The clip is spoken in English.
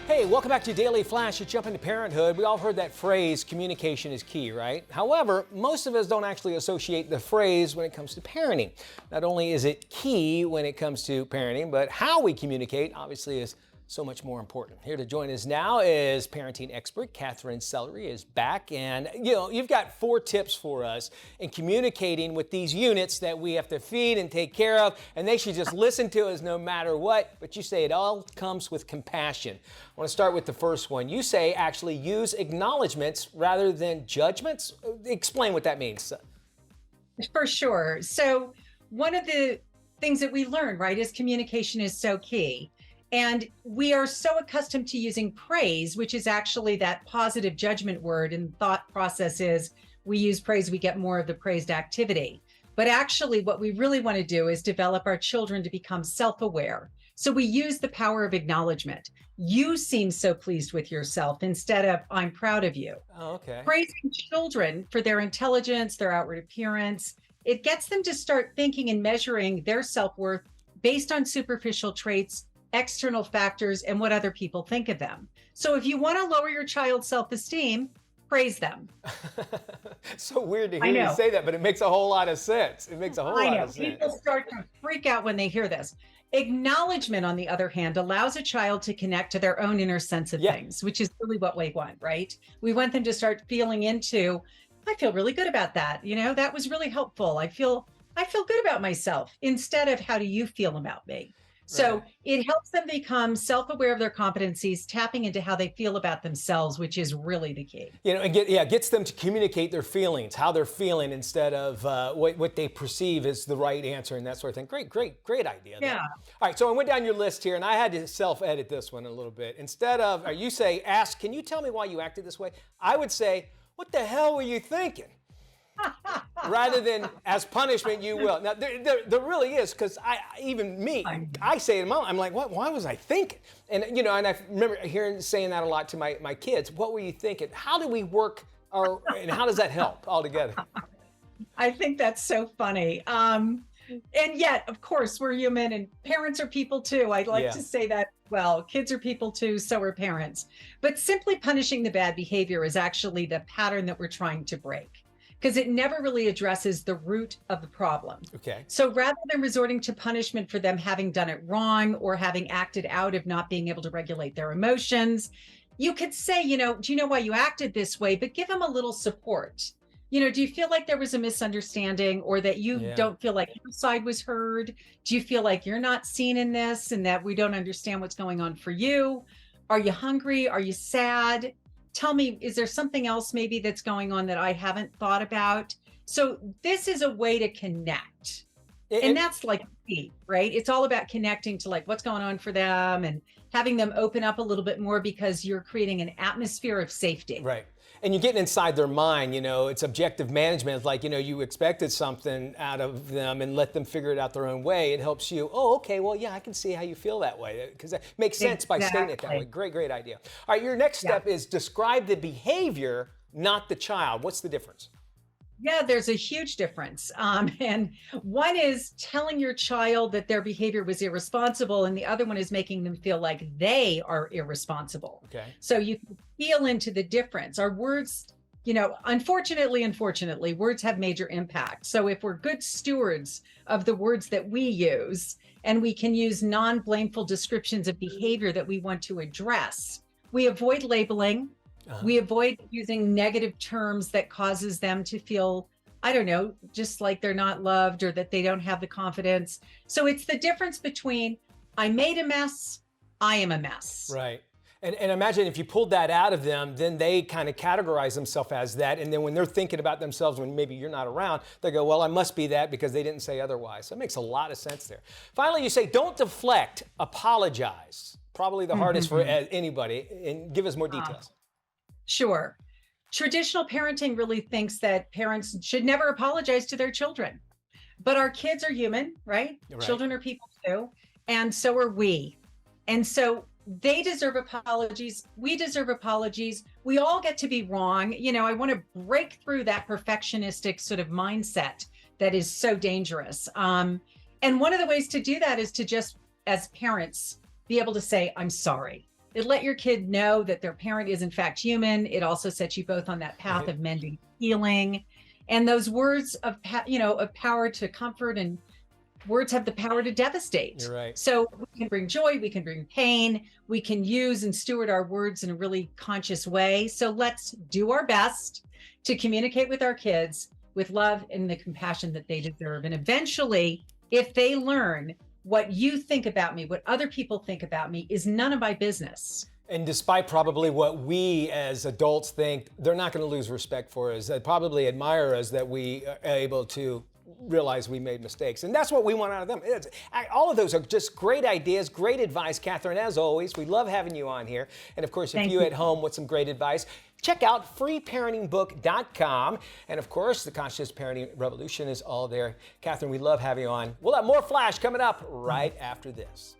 Hey, welcome back to Daily Flash. You jump into parenthood. We all heard that phrase, communication is key, right? However, most of us don't actually associate the phrase when it comes to parenting. Not only is it key when it comes to parenting, but how we communicate obviously is so much more important. Here to join us now is parenting expert Katherine Sellery is back. And, you've got 4 tips for us in communicating with these units that we have to feed and take care of. And they should just listen to us no matter what. But you say it all comes with compassion. I want to start with the first one. You say actually use acknowledgments rather than judgments. Explain what that means. For sure. So one of the things that we learn, right, is communication is so key. And we are so accustomed to using praise, which is actually that positive judgment word, and thought process is we use praise, we get more of the praised activity. But actually what we really want to do is develop our children to become self-aware. So we use the power of acknowledgement. You seem so pleased with yourself instead of I'm proud of you. Oh, okay. Praising children for their intelligence, their outward appearance, it gets them to start thinking and measuring their self-worth based on superficial traits, external factors, and what other people think of them. So if you want to lower your child's self-esteem, praise them. So weird to hear you say that, but it makes a whole lot of sense. It makes a whole lot of sense. People start to freak out when they hear this. Acknowledgement, on the other hand, allows a child to connect to their own inner sense of things, which is really what we want, right? We want them to start feeling into, I feel really good about that. That was really helpful. I feel good about myself, instead of how do you feel about me? So it helps them become self-aware of their competencies, tapping into how they feel about themselves, which is really the key. It gets them to communicate their feelings, how they're feeling, instead of what they perceive as the right answer and that sort of thing. Great idea. Yeah. All right, so I went down your list here, and I had to self-edit this one a little bit. Instead of, you say, ask, can you tell me why you acted this way? I would say, what the hell were you thinking? Rather than as punishment, you will. Now, there really is, because I say it to mom, I'm like, what? Why was I thinking? And, and I remember saying that a lot to my kids. What were you thinking? How do we work, and how does that help altogether? I think that's so funny. And yet, of course, we're human, and parents are people too. I'd like to say that, well, kids are people too, so are parents. But simply punishing the bad behavior is actually the pattern that we're trying to break, because it never really addresses the root of the problem. Okay. So rather than resorting to punishment for them having done it wrong or having acted out of not being able to regulate their emotions, you could say, do you know why you acted this way? But give them a little support. Do you feel like there was a misunderstanding, or that you don't feel like your side was heard? Do you feel like you're not seen in this and that we don't understand what's going on for you? Are you hungry? Are you sad? Tell me, is there something else maybe that's going on that I haven't thought about? So this is a way to connect. And that's like key, right? It's all about connecting to what's going on for them and having them open up a little bit more, because you're creating an atmosphere of safety. Right. And you're getting inside their mind, it's objective management. It's like, you expected something out of them and let them figure it out their own way. It helps you, okay, well, I can see how you feel that way, because that makes sense by stating it that way. Great idea. All right, your next step is describe the behavior, not the child. What's the difference? Yeah, there's a huge difference. And one is telling your child that their behavior was irresponsible, and the other one is making them feel like they are irresponsible. Okay. So you can feel into the difference. Our words, unfortunately, words have major impact. So if we're good stewards of the words that we use, and we can use non-blameful descriptions of behavior that we want to address, we avoid labeling. We avoid using negative terms that causes them to feel, just like they're not loved or that they don't have the confidence. So it's the difference between I made a mess, I am a mess. Right. And imagine if you pulled that out of them, then they kind of categorize themselves as that. And then when they're thinking about themselves when maybe you're not around, they go, well, I must be that because they didn't say otherwise. So it makes a lot of sense there. Finally, you say, don't deflect, apologize. Probably the hardest for anybody. And give us more details. Sure. Traditional parenting really thinks that parents should never apologize to their children. But our kids are human, right? Children are people too. And so are we. And so they deserve apologies. We deserve apologies. We all get to be wrong. I want to break through that perfectionistic sort of mindset that is so dangerous. And one of the ways to do that is to just, as parents, be able to say, I'm sorry. It let your kid know that their parent is in fact human. It also sets you both on that path of mending, healing. And those words of, of power to comfort, and words have the power to devastate. You're right. So we can bring joy, we can bring pain, we can use and steward our words in a really conscious way. So let's do our best to communicate with our kids with love and the compassion that they deserve. And eventually, if they learn what you think about me, what other people think about me is none of my business. And despite probably what we as adults think, they're not going to lose respect for us. They probably admire us that we are able to realize we made mistakes. And that's what we want out of them. All of those are just great ideas, great advice, Katherine, as always. We love having you on here. And of course, if you at home want some great advice, check out freeparentingbook.com. And of course, the Conscious Parenting Revolution is all there. Katherine, we love having you on. We'll have more Flash coming up right after this.